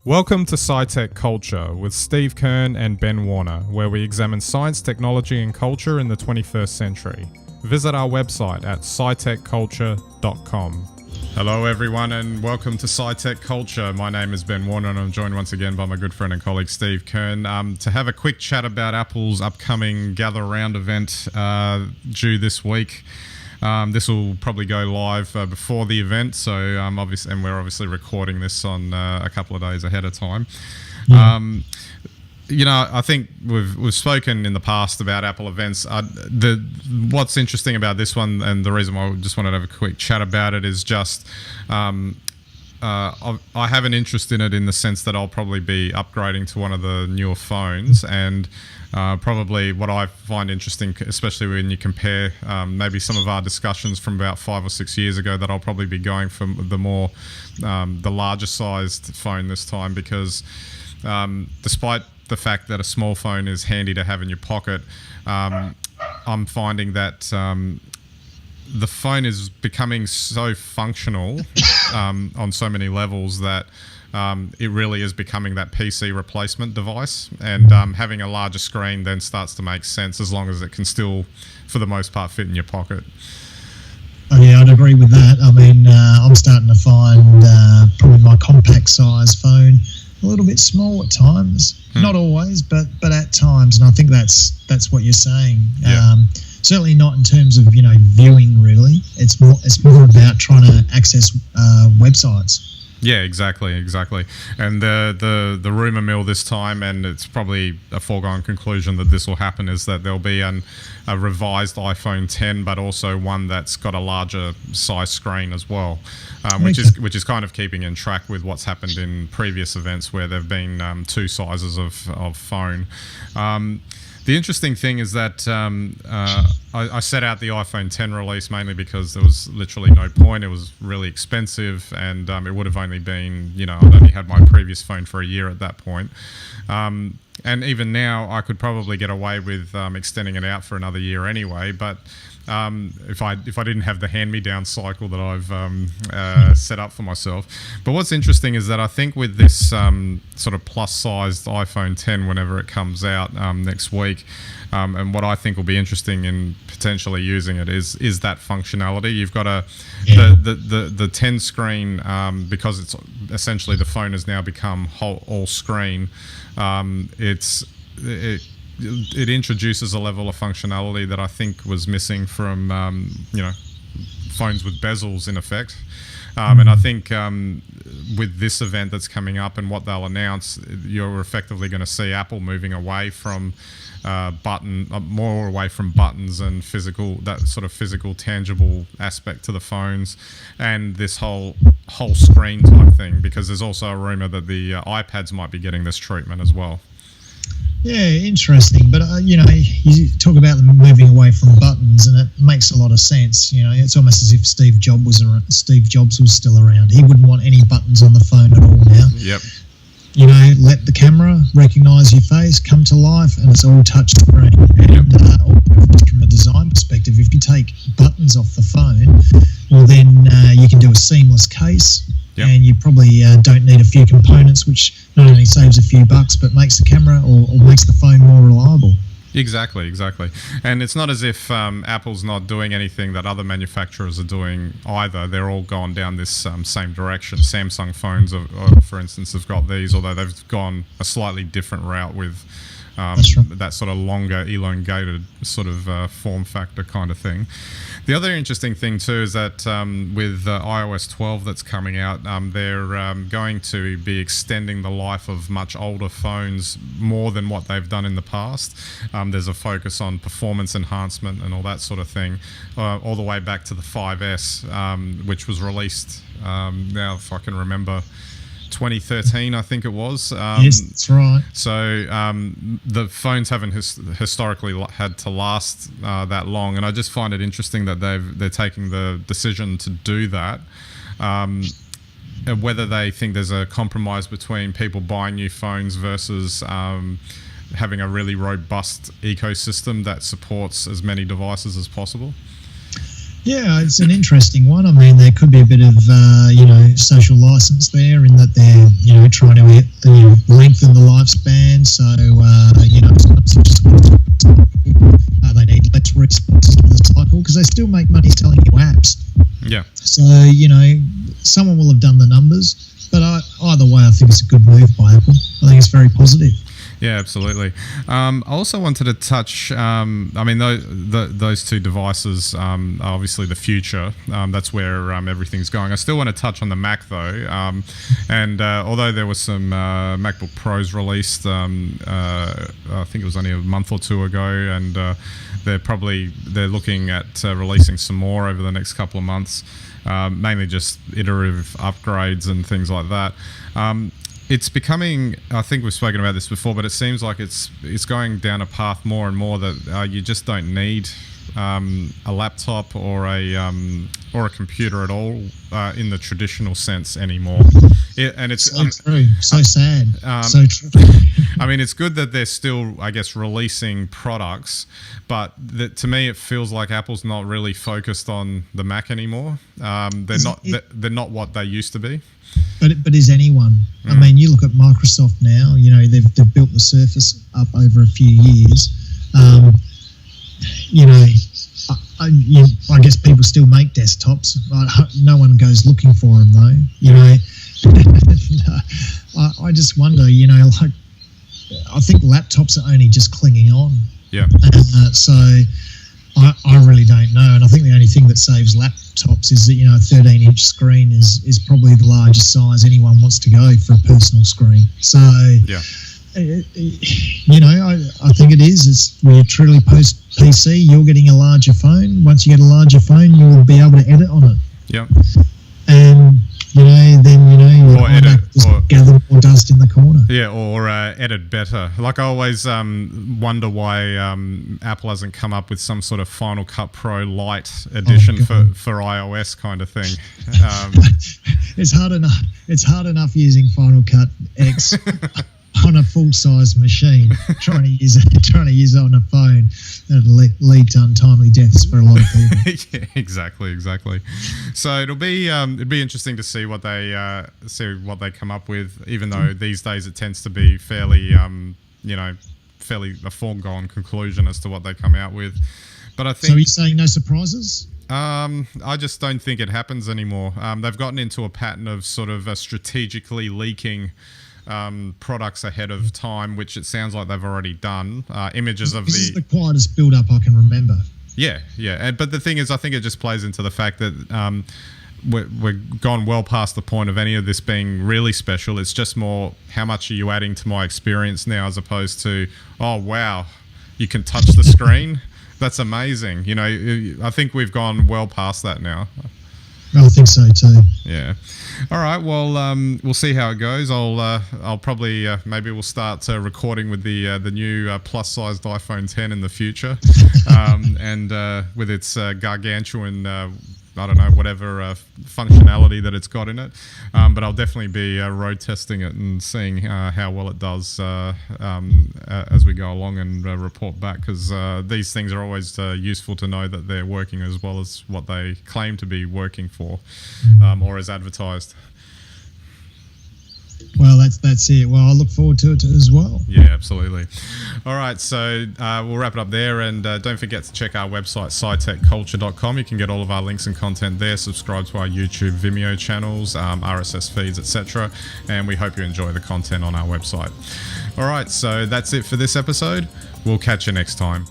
Welcome to SciTech Culture with Steve Kern and Ben Warner, where we examine science, technology and culture in the 21st century. Visit our website at scitechculture.com. Hello everyone and welcome to SciTech Culture. My name is Ben Warner and I'm joined once again by my good friend and colleague Steve Kern to have a quick chat about Apple's upcoming Gather Round event due this week. This will probably go live before the event, so we're obviously recording this on a couple of days ahead of time. Yeah. I think we've spoken in the past about Apple events. What's interesting about this one, and the reason why I just wanted to have a quick chat about it, is just I have an interest in it in the sense that I'll probably be upgrading to one of the newer phones, and probably what I find interesting, especially when you compare maybe some of our discussions from about 5 or 6 years ago, that I'll probably be going for the larger sized phone this time, because despite the fact that a small phone is handy to have in your pocket, I'm finding that the phone is becoming so functional on so many levels that it really is becoming that PC replacement device, and having a larger screen then starts to make sense, as long as it can still, for the most part, fit in your pocket. Oh, yeah, I'd agree with that. I mean, I'm starting to find probably my compact size phone a little bit small at times. Not always, but at times, and I think that's what you're saying. Yeah. Certainly not in terms of viewing. Really, it's more about trying to access websites. Yeah, exactly. And the rumour mill this time, and it's probably a foregone conclusion that this will happen, is that there'll be a revised iPhone 10, but also one that's got a larger size screen as well, which is kind of keeping in track with what's happened in previous events where there've been two sizes of phone. The interesting thing is that I set out the iPhone 10 release mainly because there was literally no point. It was really expensive, and it would have only been, I'd only had my previous phone for a year at that point. And even now, I could probably get away with extending it out for another year anyway. But if I didn't have the hand-me-down cycle that I've set up for myself. But what's interesting is that I think with this sort of plus-sized iPhone 10, whenever it comes out next week, and what I think will be interesting in potentially using it is that functionality. You've got the 10 screen, because it's essentially the phone has now become all screen. It introduces a level of functionality that I think was missing from phones with bezels in effect. And I think with this event that's coming up and what they'll announce, you're effectively going to see Apple moving away from more away from buttons and that sort of physical, tangible aspect to the phones, and this whole screen type thing, because there's also a rumor that the iPads might be getting this treatment as well. Yeah, interesting. But, you talk about them moving away from buttons, and it makes a lot of sense. It's almost as if Steve Jobs was still around. He wouldn't want any buttons on the phone at all now. Yep. Let the camera recognise your face, come to life, and it's all touch screen. And from a design perspective, if you take buttons off the phone, well, then you can do a seamless case. Yep. And you probably don't need a few components, which not only saves a few bucks, but makes the camera or makes the phone more reliable. Exactly. And it's not as if Apple's not doing anything that other manufacturers are doing either. They're all gone down this same direction. Samsung phones, for instance, have got these, although they've gone a slightly different route with that sort of longer, elongated sort of form factor kind of thing. The other interesting thing too is that with iOS 12 that's coming out, they're going to be extending the life of much older phones more than what they've done in the past. There's a focus on performance enhancement and all that sort of thing, all the way back to the 5S, which was released, now if I can remember, 2013, I think it was. Yes, that's right. So the phones haven't historically had to last that long, and I just find it interesting that they're taking the decision to do that. Whether they think there's a compromise between people buying new phones versus having a really robust ecosystem that supports as many devices as possible. Yeah, it's an interesting one. I mean, there could be a bit of, social license there in that they're, trying to lengthen the lifespan. So, it's not just they need less resources to the cycle because they still make money selling you apps. Yeah. So, someone will have done the numbers. But either way, I think it's a good move by Apple. I think it's very positive. Yeah, absolutely. I also wanted to touch, those two devices are obviously the future. That's where everything's going. I still want to touch on the Mac, though. Although there was some MacBook Pros released, I think it was only a month or two ago, and they're looking at releasing some more over the next couple of months, mainly just iterative upgrades and things like that. It's becoming, I think we've spoken about this before, but it seems like it's going down a path more and more that you just don't need a laptop or a computer at all in the traditional sense anymore. It's so true, so sad, so true. I mean, it's good that they're still, I guess, releasing products, but to me, it feels like Apple's not really focused on the Mac anymore. They're not what they used to be. But is anyone? I mean, you look at Microsoft now. They've built the Surface up over a few years. I guess people still make desktops. No one goes looking for them though. I just wonder. I think laptops are only just clinging on. Yeah. So I really don't know, and I think the only thing that saves laptops is that a 13-inch screen is probably the largest size anyone wants to go for a personal screen. So yeah, I think it is. We're truly post PC. You're getting a larger phone. Once you get a larger phone, you will be able to edit on it. Yeah. And gather more dust in the corner. Yeah, or edit better. Like I always wonder why Apple hasn't come up with some sort of Final Cut Pro Lite edition for iOS kind of thing. It's hard enough. It's hard enough using Final Cut X on a full-size machine. Trying to use it on a phone, that'll lead to untimely deaths for a lot of people. Yeah, exactly. So it'd be interesting to see what they come up with. Even though these days it tends to be fairly a foregone conclusion as to what they come out with. But I think. So are you saying no surprises? I just don't think it happens anymore. They've gotten into a pattern of sort of strategically leaking products ahead of time, which it sounds like they've already done. Images of this is the quietest build-up I can remember. Yeah. But the thing is, I think it just plays into the fact that we're gone well past the point of any of this being really special. It's just more, how much are you adding to my experience now, as opposed to, oh wow, you can touch the screen. That's amazing. I think we've gone well past that now. I think so too. Yeah. All right. Well, we'll see how it goes. I'll probably maybe we'll start recording with the new plus-sized iPhone 10 in the future, and with its gargantuan. I don't know, whatever functionality that it's got in it. But I'll definitely be road testing it and seeing how well it does as we go along, and report back, because these things are always useful to know that they're working as well as what they claim to be working for, or as advertised. Well, that's it. Well, I look forward to it as well. Yeah, absolutely. All right, so we'll wrap it up there, and don't forget to check our website, scitechculture.com. You can get all of our links and content there. Subscribe to our YouTube, Vimeo channels, RSS feeds, etc. And we hope you enjoy the content on our website. All right, so that's it for this episode. We'll catch you next time.